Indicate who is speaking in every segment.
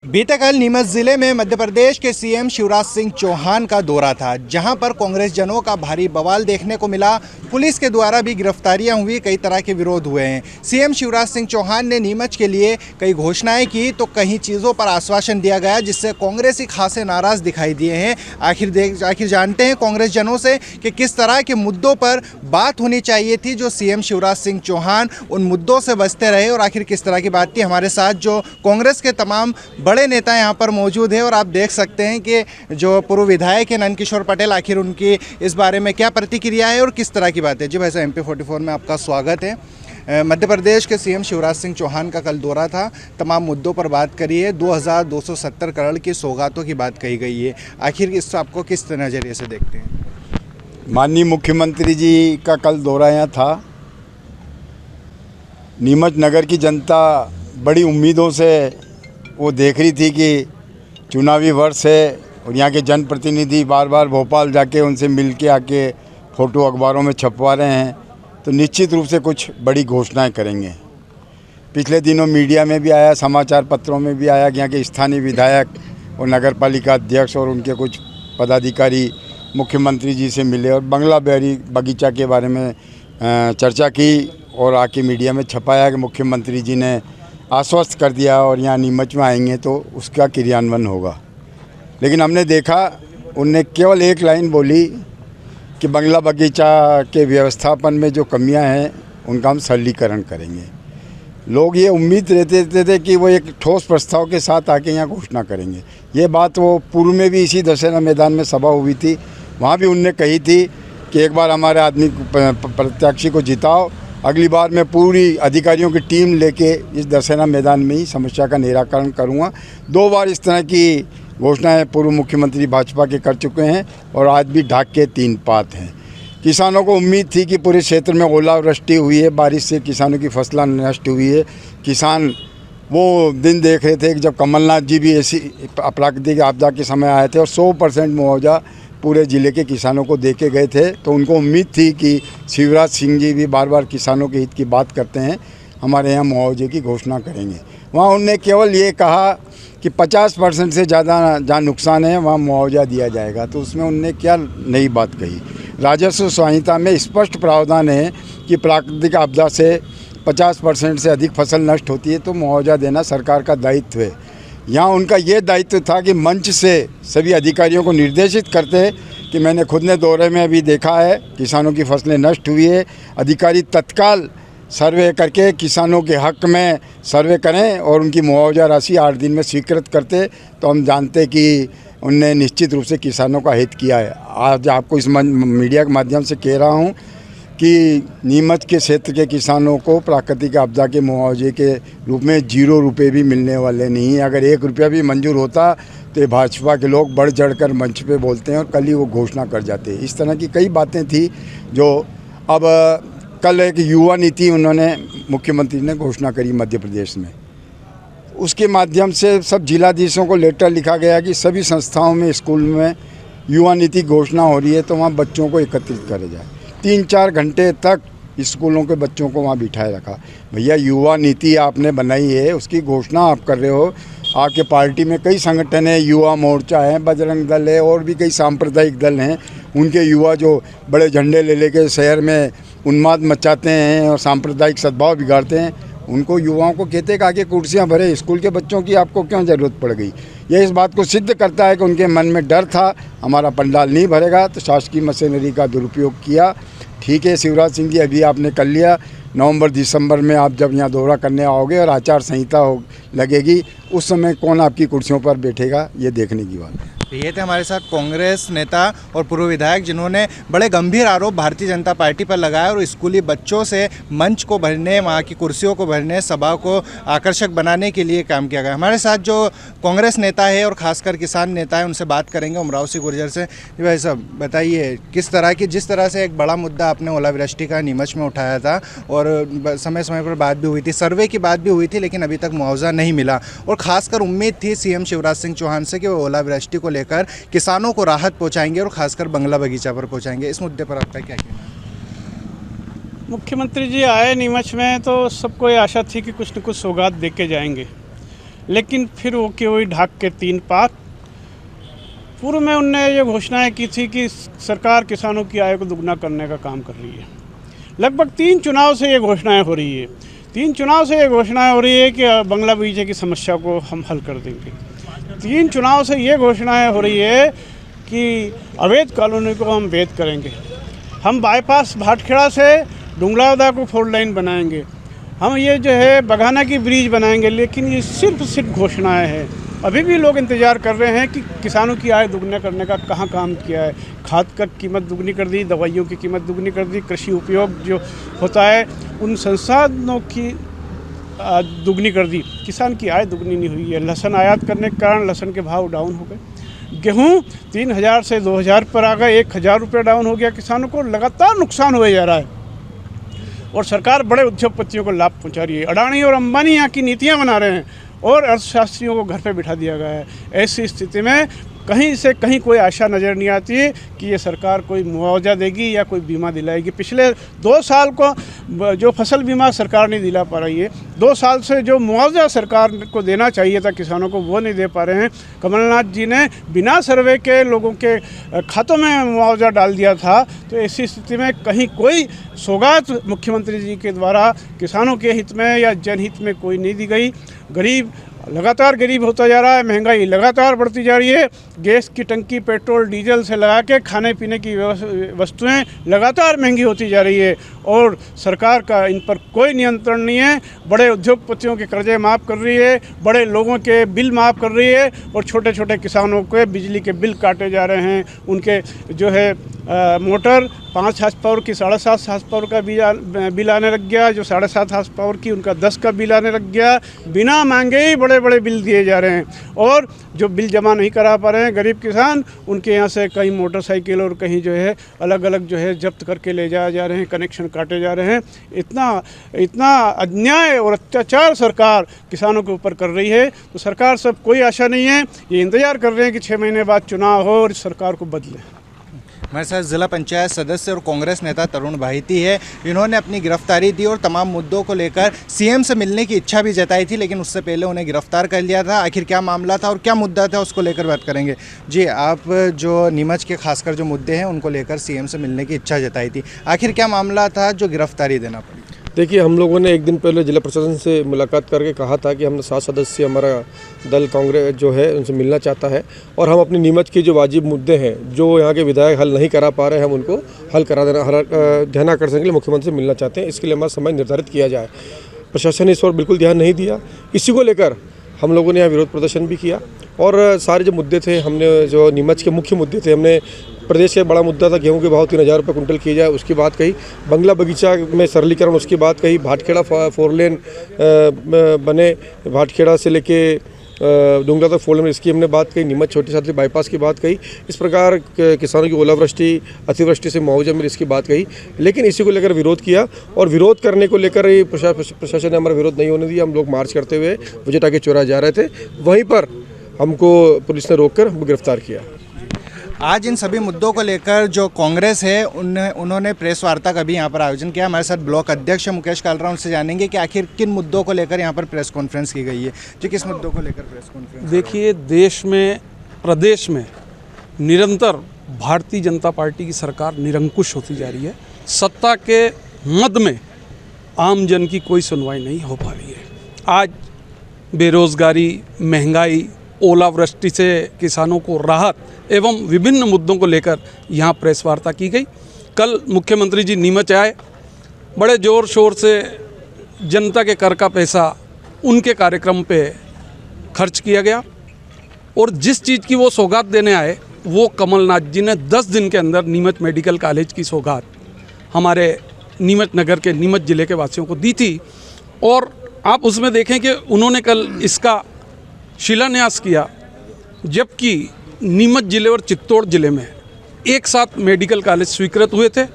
Speaker 1: बीते कल नीमच जिले में मध्य प्रदेश के सीएम शिवराज सिंह चौहान का दौरा था, जहां पर कांग्रेस जनों का भारी बवाल देखने को मिला। पुलिस के द्वारा भी गिरफ्तारियां हुई, कई तरह के विरोध हुए हैं। सीएम शिवराज सिंह चौहान ने नीमच के लिए कई घोषणाएं की तो कई चीज़ों पर आश्वासन दिया गया, जिससे कांग्रेसी खासे नाराज दिखाई दिए हैं। आखिर जानते हैं कांग्रेस जनों से कि किस तरह के मुद्दों पर बात होनी चाहिए थी जो सीएम शिवराज सिंह चौहान उन मुद्दों से बचते रहे, और आखिर किस तरह की बात थी। हमारे साथ जो कांग्रेस के तमाम बड़े नेता यहाँ पर मौजूद है, और आप देख सकते हैं कि जो पूर्व विधायक है नंदकिशोर पटेल, आखिर उनकी इस बारे में क्या प्रतिक्रिया है और किस तरह की बात है। जी भाई साहब, MP44 में आपका स्वागत है। मध्य प्रदेश के सीएम शिवराज सिंह चौहान का कल दौरा था, तमाम मुद्दों पर बात करी है। 2270 करोड़ की सौगातों की बात कही गई है। आखिर इस आपको किस नज़रिए से देखते हैं?
Speaker 2: माननीय मुख्यमंत्री जी का कल दौरा यहाँ था। नीमच नगर की जनता बड़ी उम्मीदों से वो देख रही थी कि चुनावी वर्ष है और यहाँ के जनप्रतिनिधि बार बार भोपाल जाके उनसे मिल के आके फ़ोटो अखबारों में छपवा रहे हैं, तो निश्चित रूप से कुछ बड़ी घोषणाएं करेंगे। पिछले दिनों मीडिया में भी आया, समाचार पत्रों में भी आया कि यहाँ के स्थानीय विधायक और नगर पालिका अध्यक्ष और उनके कुछ पदाधिकारी मुख्यमंत्री जी से मिले और बंगला बैरी बगीचा के बारे में चर्चा की और आके मीडिया में छपाया कि मुख्यमंत्री जी ने आश्वस्त कर दिया और यहाँ नीमच में आएंगे तो उसका क्रियान्वयन होगा। लेकिन हमने देखा उनने केवल एक लाइन बोली कि बंगला बगीचा के व्यवस्थापन में जो कमियां हैं उनका हम सरलीकरण करेंगे। लोग ये उम्मीद रहते थे कि वो एक ठोस प्रस्ताव के साथ आके यहाँ घोषणा करेंगे। ये बात वो पूर्व में भी इसी दशहरा मैदान में सभा हुई थी, वहाँ भी उनने कही थी कि एक बार हमारे आदमी प्रत्याशी को जिताओ, अगली बार मैं पूरी अधिकारियों की टीम लेके इस दशहरा मैदान में ही समस्या का निराकरण करूँगा। 2 बार इस तरह की घोषणाएं पूर्व मुख्यमंत्री भाजपा के कर चुके हैं और आज भी ढाक के 3 पात हैं। किसानों को उम्मीद थी कि पूरे क्षेत्र में ओलावृष्टि हुई है, बारिश से किसानों की फसलें नष्ट हुई है। किसान वो दिन देख रहे थे कि जब कमलनाथ जी भी ऐसी प्राकृतिक आपदा के समय आए थे और 100% मुआवजा पूरे ज़िले के किसानों को दे के गए थे, तो उनको उम्मीद थी कि शिवराज सिंह जी भी बार बार किसानों के हित की बात करते हैं, हमारे यहाँ मुआवजे की घोषणा करेंगे। वहाँ उनने केवल ये कहा कि 50% से ज़्यादा जहाँ नुकसान है वहाँ मुआवजा दिया जाएगा, तो उसमें उनने क्या नई बात कही। राजस्व संहिता में स्पष्ट प्रावधान है कि प्राकृतिक आपदा से 50% से अधिक फसल नष्ट होती है तो मुआवजा देना सरकार का दायित्व है। यहाँ उनका ये दायित्व था कि मंच से सभी अधिकारियों को निर्देशित करते कि मैंने खुद ने दौरे में अभी देखा है, किसानों की फसलें नष्ट हुई है, अधिकारी तत्काल सर्वे करके किसानों के हक में सर्वे करें और उनकी मुआवजा राशि 8 दिन में स्वीकृत करते, तो हम जानते कि उनने निश्चित रूप से किसानों का हित किया है। आज आपको इस मीडिया के माध्यम से कह रहा हूँ कि नीमच के क्षेत्र के किसानों को प्राकृतिक आपदा के मुआवजे के रूप में 0 रुपये भी मिलने वाले नहीं है। अगर 1 रुपया भी मंजूर होता तो भाजपा के लोग बढ़ चढ़कर मंच पे बोलते हैं और कल ही वो घोषणा कर जाते हैं। इस तरह की कई बातें थी जो अब कल एक युवा नीति उन्होंने मुख्यमंत्री ने घोषणा करी मध्य प्रदेश में। उसके माध्यम से सब जिलाधीशों को लेटर लिखा गया कि सभी संस्थाओं में, स्कूल में युवा नीति घोषणा हो रही है तो वहाँ बच्चों को एकत्रित करा जाए। 3-4 घंटे तक स्कूलों के बच्चों को वहाँ बिठाए रखा। भैया, युवा नीति आपने बनाई है, उसकी घोषणा आप कर रहे हो। आपके पार्टी में कई संगठन है, युवा मोर्चा है, बजरंग दल है और भी कई सांप्रदायिक दल हैं। उनके युवा जो बड़े झंडे ले लेके शहर में उन्माद मचाते हैं और सांप्रदायिक सद्भाव बिगाड़ते हैं, उनको युवाओं को कहते हैं कि आगे कुर्सियां भरे, स्कूल के बच्चों की आपको क्यों ज़रूरत पड़ गई। यह इस बात को सिद्ध करता है कि उनके मन में डर था हमारा पंडाल नहीं भरेगा, तो शासकीय मशीनरी का दुरुपयोग किया। ठीक है शिवराज सिंह जी, अभी आपने कर लिया। नवंबर-दिसंबर में आप जब यहाँ दौरा करने आओगे और आचार संहिता लगेगी, उस समय कौन आपकी कुर्सियों पर बैठेगा, ये देखने की बात है।
Speaker 1: ये थे हमारे साथ कांग्रेस नेता और पूर्व विधायक, जिन्होंने बड़े गंभीर आरोप भारतीय जनता पार्टी पर लगाया और स्कूली बच्चों से मंच को भरने, वहाँ की कुर्सियों को भरने, सभा को आकर्षक बनाने के लिए काम किया गया। हमारे साथ जो कांग्रेस नेता है और खासकर किसान नेता है, उनसे बात करेंगे, उमराव सिंह गुर्जर से। भाई साहब, बताइए किस तरह की, जिस तरह से एक बड़ा मुद्दा आपने ओलावृष्टि का नीमच में उठाया था और समय समय पर बात भी हुई थी, सर्वे की बात भी हुई थी, लेकिन अभी तक मुआवजा नहीं मिला और खासकर उम्मीद थी सीएम शिवराज सिंह चौहान से कि वो ओलावृष्टि को लेकर किसानों को राहत पहुंचाएंगे और खासकर बंगला बगीचा पर पहुंचाएंगे। इस मुद्दे पर आपका क्या कहना है?
Speaker 3: मुख्यमंत्री जी आए नीमच में तो सबको ये आशा थी कि कुछ न कुछ सौगात दे के जाएंगे, लेकिन फिर वो कि वही ढाक के तीन पात। पूर्व में उनने ये घोषणाएं की थी कि सरकार किसानों की आय को दुगना करने का काम कर रही है। लगभग 3 चुनाव से ये घोषणाएं हो रही है। 3 चुनाव से ये घोषणाएं हो रही है कि बंगला बगीचे की समस्या को हम हल कर देंगे। 3 चुनाव से ये घोषणाएं हो रही है कि अवैध कॉलोनी को हम वैध करेंगे, हम बाईपास भाटखेड़ा से डुंगलावदा को 4 लाइन बनाएंगे, हम ये जो है बघाना की ब्रिज बनाएंगे। लेकिन ये सिर्फ घोषणाएं हैं। अभी भी लोग इंतज़ार कर रहे हैं कि किसानों की आय दुगना करने का कहाँ काम किया है। खाद का कीमत दुगनी कर दी, दवाइयों की कीमत दुगनी कर दी, कृषि उपयोग जो होता है उन संसाधनों की दुगनी कर दी। किसान की आय दुगनी नहीं हुई है। लहसुन आयात करने के कारण लहसुन के भाव डाउन हो गए। गेहूँ 3000 से 2000 पर आ गए, 1000 रुपये डाउन हो गया। किसानों को लगातार नुकसान हुए जा रहा है और सरकार बड़े उद्योगपतियों को लाभ पहुंचा रही है। अडानी और अंबानी यहाँ की नीतियाँ बना रहे हैं और अर्थशास्त्रियों को घर पे बिठा दिया गया है। ऐसी स्थिति में कहीं से कहीं कोई आशा नज़र नहीं आती है कि ये सरकार कोई मुआवजा देगी या कोई बीमा दिलाएगी। पिछले 2 साल को जो फसल बीमा सरकार नहीं दिला पा रही है, 2 साल से जो मुआवजा सरकार को देना चाहिए था किसानों को, वो नहीं दे पा रहे हैं। कमलनाथ जी ने बिना सर्वे के लोगों के खातों में मुआवजा डाल दिया था। तो ऐसी स्थिति में कहीं कोई सौगात मुख्यमंत्री जी के द्वारा किसानों के हित में या जनहित में कोई नहीं दी गई। गरीब लगातार गरीब होता जा रहा है, महंगाई लगातार बढ़ती जा रही है। गैस की टंकी पेट्रोल डीजल से लगा के खाने पीने की वस्तुएं लगातार महंगी होती जा रही है और सरकार का इन पर कोई नियंत्रण नहीं है। बड़े उद्योगपतियों के कर्जे माफ़ कर रही है, बड़े लोगों के बिल माफ़ कर रही है और छोटे छोटे किसानों के बिजली के बिल काटे जा रहे हैं। उनके जो है मोटर 5 हार्स पावर की 7.5 हार्स पावर का बिल आने लग गया, जो 7.5 हार्स पावर की उनका 10 का बिल आने लग गया। बिना मांगे ही बड़े बड़े बिल दिए जा रहे हैं और जो बिल जमा नहीं करा पा रहे हैं गरीब किसान, उनके यहाँ से कहीं मोटरसाइकिल और कहीं जो है अलग अलग जो है जब्त करके ले जाए जा रहे हैं, कनेक्शन काटे जा रहे हैं। इतना अन्याय और अत्याचार सरकार किसानों के ऊपर कर रही है। तो सरकार सब कोई आशा नहीं है, ये इंतज़ार कर रहे हैं कि 6 महीने बाद चुनाव हो और सरकार को बदले।
Speaker 1: हमारे साथ जिला पंचायत सदस्य और कांग्रेस नेता तरुण भाईती है। इन्होंने अपनी गिरफ्तारी दी और तमाम मुद्दों को लेकर सीएम से मिलने की इच्छा भी जताई थी, लेकिन उससे पहले उन्हें गिरफ्तार कर लिया था। आखिर क्या मामला था और क्या मुद्दा था, उसको लेकर बात करेंगे। जी, आप जो नीमच के खासकर जो मुद्दे हैं उनको लेकर सीएम से मिलने की इच्छा जताई थी, आखिर क्या मामला था जो गिरफ्तारी देना पड़ी?
Speaker 4: देखिए, हम लोगों ने एक दिन पहले जिला प्रशासन से मुलाकात करके कहा था कि हम 7 सदस्य हमारा दल कांग्रेस जो है उनसे मिलना चाहता है और हम अपनी नीमच के जो वाजिब मुद्दे हैं जो यहाँ के विधायक हल नहीं करा पा रहे हैं, हम उनको हल करा देना ध्यानाकर्षण के लिए मुख्यमंत्री से मिलना चाहते हैं। इसके लिए हमारा समय निर्धारित किया जाए। प्रशासन ने इस पर बिल्कुल ध्यान नहीं दिया। इसी को लेकर हम लोगों ने यहाँ विरोध प्रदर्शन भी किया और सारे जो मुद्दे थे, हमने जो नीमच के मुख्य मुद्दे थे, हमने प्रदेश का बड़ा मुद्दा था गेहूं के भाव 3000 रुपये कुंटल किए जाए, उसकी बात कही। बंगला बगीचा में सरलीकरण, उसकी बात कही। भाटखेड़ा 4 लेन बने, भाटखेड़ा से लेके डुंगला तक 4 लेन, इसकी हमने बात कही। नीमच छोटी सातली बाईपास की बात कही। इस प्रकार किसानों की ओलावृष्टि अतिवृष्टि से मुआवजा मिले, इसकी बात कही। लेकिन इसी को लेकर विरोध किया और विरोध करने को लेकर प्रशासन ने हमारा विरोध नहीं होने दिया। हम लोग मार्च करते हुए विजय टाके चौराहे जा रहे थे, वहीं पर हमको पुलिस ने रोककर गिरफ्तार किया।
Speaker 1: आज इन सभी मुद्दों को लेकर जो कांग्रेस है उन्होंने प्रेस वार्ता का भी यहाँ पर आयोजन किया। हमारे साथ ब्लॉक अध्यक्ष मुकेश कालरा, उनसे जानेंगे कि आखिर किन मुद्दों को लेकर यहाँ पर प्रेस कॉन्फ्रेंस की गई है। जी, किस मुद्दों को लेकर प्रेस कॉन्फ्रेंस?
Speaker 5: देखिए, देश में प्रदेश में निरंतर भारतीय जनता पार्टी की सरकार निरंकुश होती जा रही है। सत्ता के मद में आम जन की कोई सुनवाई नहीं हो पा रही है। आज बेरोजगारी, महंगाई, ओलावृष्टि से किसानों को राहत एवं विभिन्न मुद्दों को लेकर यहाँ प्रेस वार्ता की गई। कल मुख्यमंत्री जी नीमच आए, बड़े ज़ोर शोर से जनता के कर का पैसा उनके कार्यक्रम पे खर्च किया गया और जिस चीज़ की वो सौगात देने आए वो कमलनाथ जी ने 10 दिन के अंदर नीमच मेडिकल कॉलेज की सौगात हमारे नीमच नगर के, नीमच ज़िले के वासियों को दी थी। और आप उसमें देखें कि उन्होंने कल इसका शिलान्यास किया, जबकि नीमच ज़िले और चित्तौड़ ज़िले में एक साथ मेडिकल कॉलेज स्वीकृत हुए थे।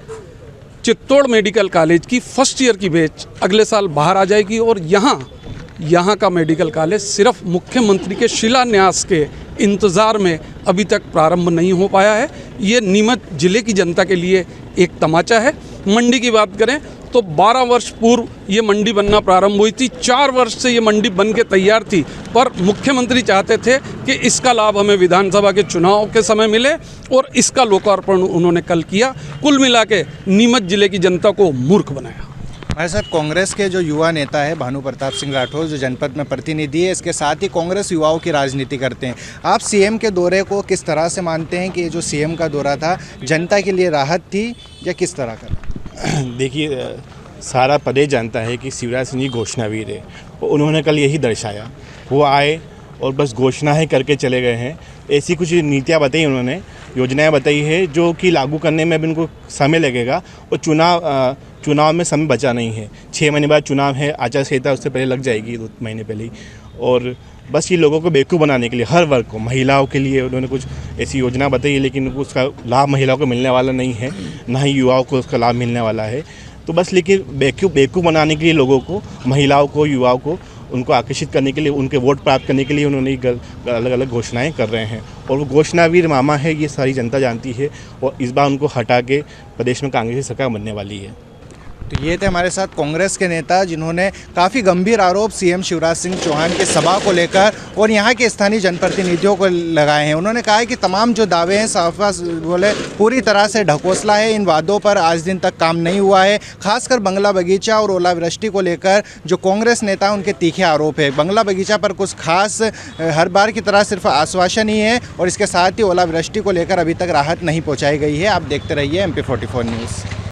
Speaker 5: चित्तौड़ मेडिकल कॉलेज की फर्स्ट ईयर की बैच अगले साल बाहर आ जाएगी और यहाँ का मेडिकल कॉलेज सिर्फ मुख्यमंत्री के शिलान्यास के इंतज़ार में अभी तक प्रारंभ नहीं हो पाया है। ये नीमच ज़िले की जनता के लिए एक तमाचा है। मंडी की बात करें तो 12 वर्ष पूर्व ये मंडी बनना प्रारंभ हुई थी। 4 वर्ष से ये मंडी बन के तैयार थी, पर मुख्यमंत्री चाहते थे कि इसका लाभ हमें विधानसभा के चुनाव के समय मिले और इसका लोकार्पण उन्होंने कल किया। कुल मिला के नीमच जिले की जनता को मूर्ख बनाया।
Speaker 1: हमारे साथ कांग्रेस के जो युवा नेता है भानु प्रताप सिंह राठौर, जो जनपद में प्रतिनिधि है, इसके साथ ही कांग्रेस युवाओं की राजनीति करते हैं। आप सीएम के दौरे को किस तरह से मानते हैं कि ये जो सीएम का दौरा था जनता के लिए राहत थी या किस तरह का?
Speaker 6: देखिए, सारा प्रदेश जानता है कि शिवराज सिंह जी घोषणावीर है। उन्होंने कल यही दर्शाया। वो आए और बस घोषणाएं करके चले गए हैं। ऐसी कुछ नीतियाँ बताई उन्होंने, योजनाएं बताई है जो कि लागू करने में भी उनको समय लगेगा और चुनाव में समय बचा नहीं है। 6 महीने बाद चुनाव है, आचार संहिता उससे पहले लग जाएगी, 2 महीने पहले ही। और बस ये लोगों को बेवकूफ़ बनाने के लिए, हर वर्ग को, महिलाओं के लिए उन्होंने कुछ ऐसी योजना बताई है, लेकिन उसका लाभ महिलाओं को मिलने वाला नहीं है, ना ही युवाओं को उसका लाभ मिलने वाला है। तो बस लेकिन बेवकूफ़ बनाने के लिए लोगों को, महिलाओं को, युवाओं को, उनको आकर्षित करने के लिए, उनके वोट प्राप्त करने के लिए उन्होंने अलग अलग घोषणाएं कर रहे हैं। और वो घोषणावीर मामा है, ये सारी जनता जानती है। और इस बार उनको हटा के प्रदेश में कांग्रेस की सरकार बनने वाली है।
Speaker 1: तो ये थे हमारे साथ कांग्रेस के नेता, जिन्होंने काफ़ी गंभीर आरोप सीएम शिवराज सिंह चौहान की सभा को लेकर और यहाँ के स्थानीय जनप्रतिनिधियों को लगाए हैं। उन्होंने कहा है कि तमाम जो दावे हैं साफ बोले पूरी तरह से ढकोसला है। इन वादों पर आज दिन तक काम नहीं हुआ है। खासकर बंगला बगीचा और ओलावृष्टि को लेकर जो कांग्रेस नेता उनके तीखे आरोप है। बंगला बगीचा पर कुछ खास हर बार की तरह सिर्फ आश्वासन ही है और इसके साथ ही ओलावृष्टि को लेकर अभी तक राहत नहीं पहुँचाई गई है। आप देखते रहिए MP44 न्यूज़।